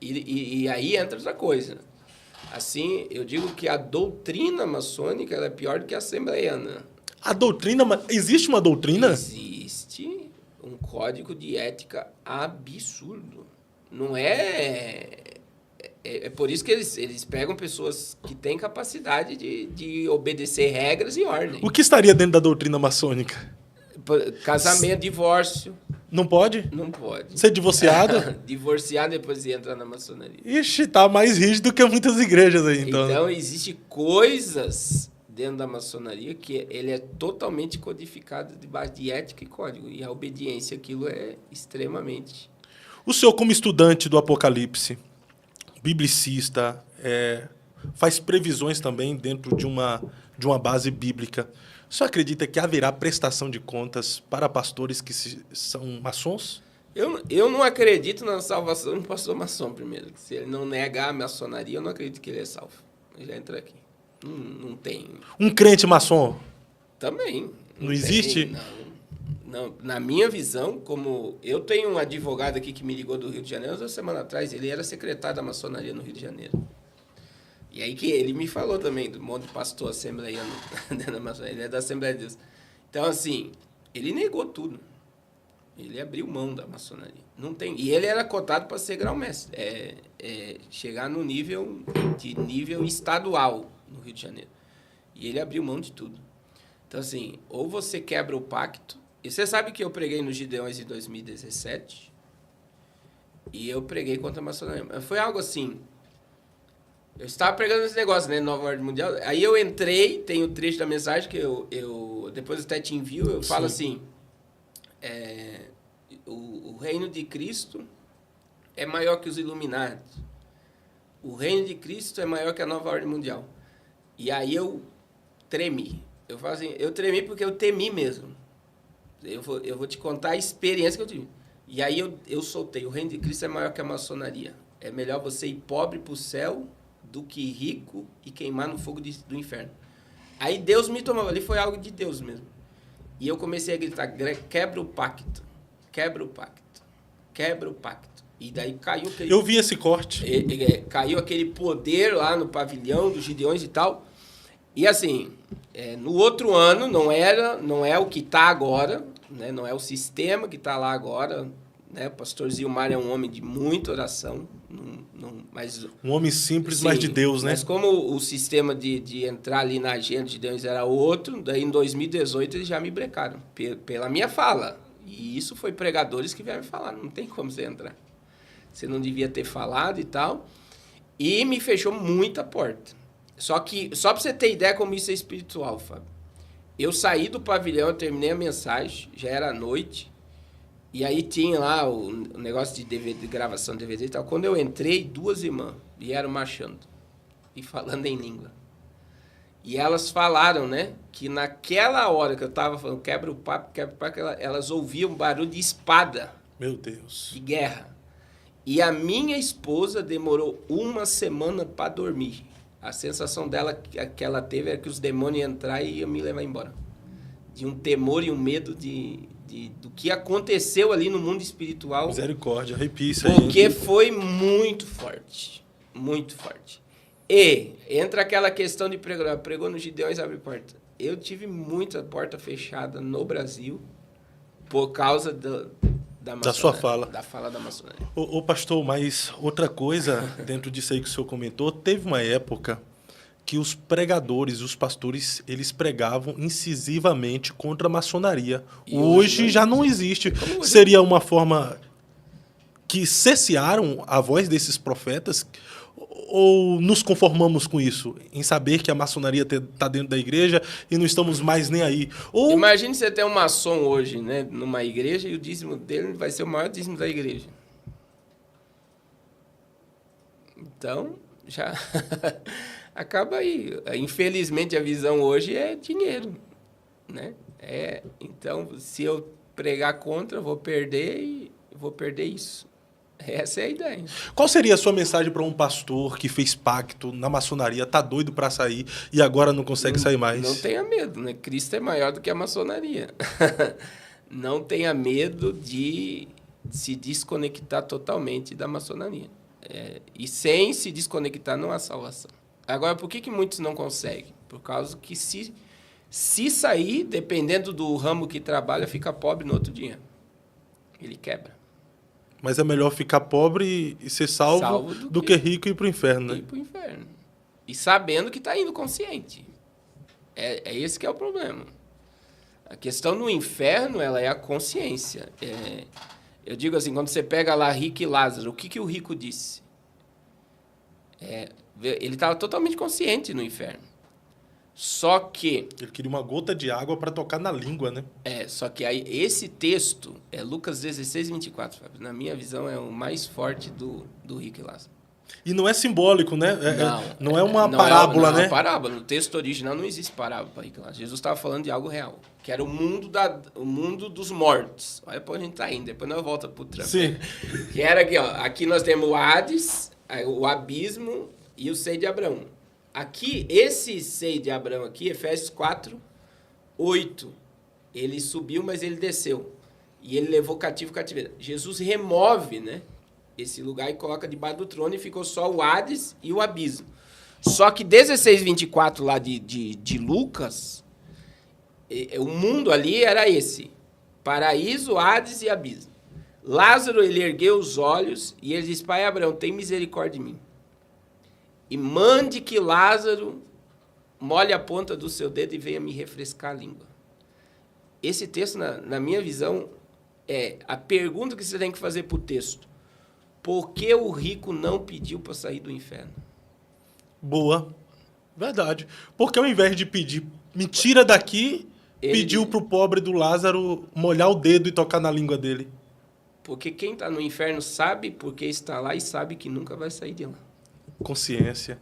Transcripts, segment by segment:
E aí entra outra coisa. Assim, eu digo que a doutrina maçônica ela é pior do que a assembleiana. A doutrina... Existe uma doutrina? Existe um código de ética absurdo. Não é... É por isso que eles pegam pessoas que têm capacidade de obedecer regras e ordem. O que estaria dentro da doutrina maçônica? Casamento, divórcio. Não pode? Não pode. Ser divorciado? Divorciar depois de entrar na maçonaria. Ixi, tá mais rígido que muitas igrejas aí, então. Então, existem coisas dentro da maçonaria que ele é totalmente codificado debaixo de ética e código. E a obediência àquilo é extremamente... O senhor, como estudante do Apocalipse, biblicista, faz previsões também dentro de uma base bíblica. O senhor acredita que haverá prestação de contas para pastores que são maçons? Eu não acredito na salvação do pastor maçom, primeiro. Se ele não negar a maçonaria, eu não acredito que ele é salvo. Eu já entro aqui. Não tem... Um crente maçom? Também. Não existe? Não. Na minha visão, como... Eu tenho um advogado aqui que me ligou do Rio de Janeiro, uma semana atrás, ele era secretário da maçonaria no Rio de Janeiro. E aí que ele me falou também do monte de pastor assembleiano da maçonaria. Ele é da Assembleia de Deus. Então, assim, ele negou tudo. Ele abriu mão da maçonaria. Não tem... E ele era cotado para ser grão-mestre. Chegar no nível estadual no Rio de Janeiro. E ele abriu mão de tudo. Então, assim, ou você quebra o pacto... E você sabe que eu preguei nos Gideões em 2017. E eu preguei contra a maçonaria. Foi algo assim... Eu estava pregando esse negócio, né? Nova Ordem Mundial. Aí eu entrei, tem o trecho da mensagem que eu depois até te envio. Eu falo assim... O reino de Cristo é maior que os Illuminati. O reino de Cristo é maior que a Nova Ordem Mundial. E aí eu tremi. Eu falo assim, eu tremi porque eu temi mesmo. Eu vou te contar a experiência que eu tive. E aí eu soltei. O reino de Cristo é maior que a maçonaria. É melhor você ir pobre para o céu do que rico e queimar no fogo do inferno. Aí Deus me tomou. Ali foi algo de Deus mesmo. E eu comecei a gritar, quebra o pacto, quebra o pacto, quebra o pacto. E daí caiu aquele... Eu vi esse corte. Caiu aquele poder lá no pavilhão dos Gideões e tal. E assim, no outro ano, não é o que está agora, né? Não é o sistema que está lá agora. Né? O pastor Zilmar é um homem de muita oração. Mas, um homem simples, sim, mas de Deus, né? Mas como o sistema de entrar ali na agenda de Deus era outro, daí em 2018 eles já me brecaram, pela minha fala. E isso foi pregadores que vieram me falar, não tem como você entrar. Você não devia ter falado e tal. E me fechou muita porta. Só para você ter ideia como isso é espiritual, Fábio. Eu saí do pavilhão, eu terminei a mensagem, já era noite. E aí tinha lá o negócio de DVD, de gravação de DVD e tal. Quando eu entrei, 2 irmãs vieram marchando e falando em língua. E elas falaram, né, que naquela hora que eu estava falando quebra o papo, elas ouviam um barulho de espada. Meu Deus. De guerra. E a minha esposa demorou 1 semana para dormir. A sensação dela que ela teve era que os demônios iam entrar e iam me levar embora. De um temor e um medo do que aconteceu ali no mundo espiritual. Misericórdia, arrepia isso aí. Porque foi muito forte. Muito forte. E entra aquela questão de pregar. Pregou no Gideões, abre porta. Eu tive muita porta fechada no Brasil por causa da sua fala. Da fala da maçonaria. Ô pastor, mas outra coisa dentro disso aí que o senhor comentou, teve uma época que os pregadores, os pastores, eles pregavam incisivamente contra a maçonaria. Hoje já não existe. Seria uma forma que cessearam a voz desses profetas? Ou nos conformamos com isso? Em saber que a maçonaria está dentro da igreja e não estamos mais nem aí? Ou... Imagine você ter um maçom hoje, né, numa igreja, e o dízimo dele vai ser o maior dízimo da igreja. Então, já... acaba aí. Infelizmente, a visão hoje é dinheiro, né? Então, se eu pregar contra, eu vou perder e vou perder isso. Essa é a ideia. Qual seria a sua mensagem para um pastor que fez pacto na maçonaria, tá doido para sair e agora não consegue sair mais? Não tenha medo, né? Cristo é maior do que a maçonaria. Não tenha medo de se desconectar totalmente da maçonaria. E sem se desconectar não há salvação. Agora, por que muitos não conseguem? Por causa que se sair, dependendo do ramo que trabalha, fica pobre no outro dia. Ele quebra. Mas é melhor ficar pobre e ser salvo do que rico e ir para o inferno, né? Ir para o inferno. E sabendo que está indo consciente. É esse que é o problema. A questão no inferno, ela é a consciência. Eu digo assim, quando você pega lá Rico e Lázaro, o que o rico disse? Ele estava totalmente consciente no inferno. Só que... Ele queria uma gota de água para tocar na língua, né? Só que aí esse texto é Lucas 16, 24, Fábio. Na minha visão, é o mais forte do Rico e Lázaro. E não é simbólico, né? Não é uma parábola, né? Não é uma parábola. No texto original não existe parábola para Rico e Lázaro. Jesus estava falando de algo real, que era o mundo dos mortos. Olha para onde a gente está indo, depois nós voltamos para o Trump. Sim. Que era aqui, ó. Aqui nós temos o Hades, o abismo e o seio de Abraão. Aqui, esse seio de Abraão aqui, Efésios 4, 8. Ele subiu, mas ele desceu. E ele levou cativo o cativeiro. Jesus remove, né, esse lugar e coloca debaixo do trono e ficou só o Hades e o abismo. Só que 16, 24 lá de Lucas, o mundo ali era esse. Paraíso, Hades e abismo. Lázaro, ele ergueu os olhos e ele disse, Pai Abraão, tem misericórdia de mim. E mande que Lázaro molhe a ponta do seu dedo e venha me refrescar a língua. Esse texto, na minha visão, é a pergunta que você tem que fazer para o texto. Por que o rico não pediu para sair do inferno? Boa. Verdade. Porque ao invés de pedir, me tira daqui, pediu para o pobre do Lázaro molhar o dedo e tocar na língua dele. Porque quem está no inferno sabe por que está lá e sabe que nunca vai sair de lá. Consciência.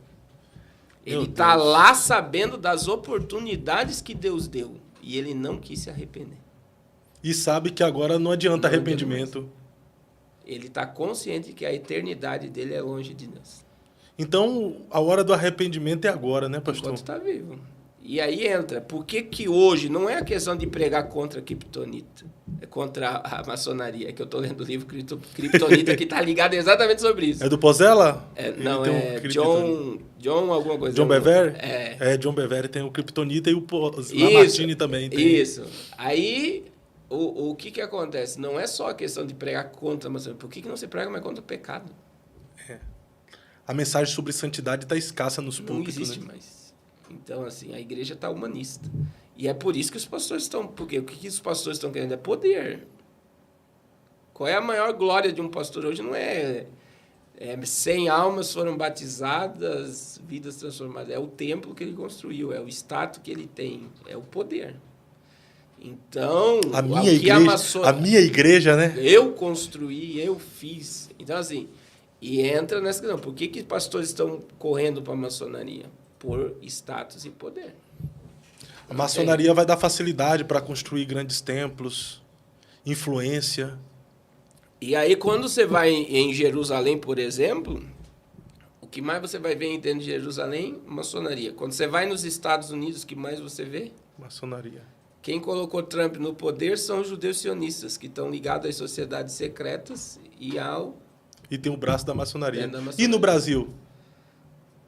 Ele está lá sabendo das oportunidades que Deus deu. E ele não quis se arrepender. E sabe que agora não adianta arrependimento. Ele está consciente que a eternidade dele é longe de Deus. Então, a hora do arrependimento é agora, né, pastor? Enquanto está vivo. E aí entra, por que hoje não é a questão de pregar contra a Kryptonita, contra a maçonaria, que eu estou lendo o livro Kryptonita, que está ligado exatamente sobre isso. É do Pozella? Não, é John alguma coisa. John Bevere? John Bevere tem o Kryptonita e o Lamartine também. Isso. Aí, o que acontece? Não é só a questão de pregar contra a maçonaria. Por que não se prega mais contra o pecado? A mensagem sobre santidade está escassa nos púlpitos. Não existe mais. Então, assim, a igreja está humanista. E é por isso que os pastores estão... Porque o que os pastores estão querendo é poder. Qual é a maior glória de um pastor hoje? Não é 100 almas foram batizadas, vidas transformadas. É o templo que ele construiu, é o status que ele tem, é o poder. Então... A minha igreja, né? Eu construí, eu fiz. Então, assim... E entra nessa questão. Por que pastores estão correndo para a maçonaria? Por status e poder. A maçonaria vai dar facilidade para construir grandes templos, influência. E aí, quando você vai em Jerusalém, por exemplo, o que mais você vai ver dentro de Jerusalém? Maçonaria. Quando você vai nos Estados Unidos, o que mais você vê? Maçonaria. Quem colocou Trump no poder são os judeus sionistas, que estão ligados às sociedades secretas e tem o braço da maçonaria. E no Brasil?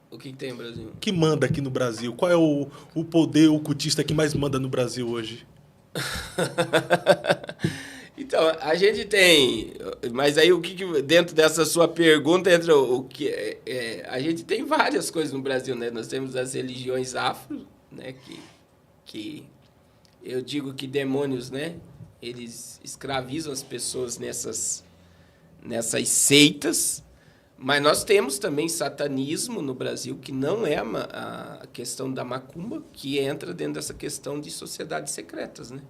O que tem no Brasil? Que manda aqui no Brasil? Qual é o poder ocultista que mais manda no Brasil hoje? Então, a gente tem... Mas aí, dentro dessa sua pergunta, entra o que... a gente tem várias coisas no Brasil, né? Nós temos as religiões afro, né? Que eu digo que demônios, né? Eles escravizam as pessoas nessas seitas, mas nós temos também satanismo no Brasil, que não é a questão da macumba, que entra dentro dessa questão de sociedades secretas, né?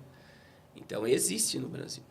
Então, existe no Brasil.